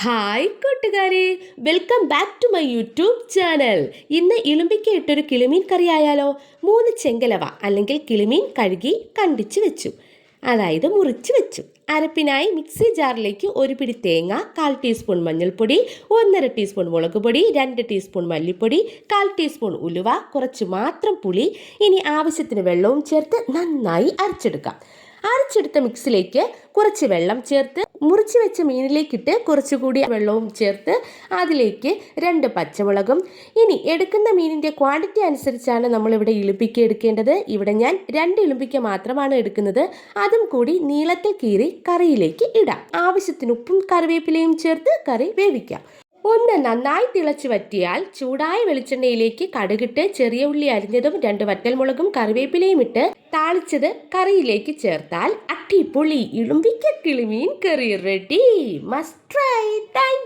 Hi കൂട്ടുകാരെ, welcome back to my YouTube channel. ഇന്ന് ഇളുമ്പിക്ക് ഇട്ടൊരു കിളിമീൻ കറി ആയാലോ? 3 ചെങ്കലവ അല്ലെങ്കിൽ കിളിമീൻ കഴുകി കണ്ടിച്ച് വെച്ചു, അതായത് മുറിച്ച് വെച്ചു. അരപ്പിനായി മിക്സി ജാറിലേക്ക് 1 പിടി തേങ്ങ, 1/4 ടീസ്പൂൺ മഞ്ഞൾപ്പൊടി, 1.5 ടീസ്പൂൺ മുളക് പൊടി, 2 ടീസ്പൂൺ മല്ലിപ്പൊടി, 1/4 ടീസ്പൂൺ ഉലുവ, കുറച്ച് മാത്രം പുളി, ഇനി ആവശ്യത്തിന് വെള്ളവും ചേർത്ത് നന്നായി അരച്ചെടുക്കാം. അരച്ചെടുത്ത മിക്സിലേക്ക് കുറച്ച് വെള്ളം ചേർത്ത് മുറിച്ച് വെച്ച മീനിലേക്കിട്ട് കുറച്ചുകൂടി വെള്ളവും ചേർത്ത് അതിലേക്ക് 2 പച്ചമുളകും. ഇനി എടുക്കുന്ന മീനിൻ്റെ ക്വാണ്ടിറ്റി അനുസരിച്ചാണ് നമ്മളിവിടെ ഇളുമ്പിക്ക എടുക്കേണ്ടത്. ഇവിടെ ഞാൻ 2 ഇളുമ്പിക്ക മാത്രമാണ് എടുക്കുന്നത്. അതും കൂടി നീളത്തിൽ കീറി കറിയിലേക്ക് ഇടാം. ആവശ്യത്തിന് ഉപ്പും കറിവേപ്പിലയും ചേർത്ത് കറി വേവിക്കാം. ഒന്ന് നന്നായി തിളച്ചു വറ്റിയാൽ ചൂടായ വെളിച്ചെണ്ണയിലേക്ക് കടുകിട്ട് ചെറിയ ഉള്ളി അരിഞ്ഞതും 2 വറ്റൽമുളകും കറിവേപ്പിലയും ഇട്ട് താളിച്ചത് കറിയിലേക്ക് ചേർത്താൽ അടിപൊളി ഇളുമ്പിക്ക കിളിമീൻ കറി റെഡി. Must try. താങ്ക്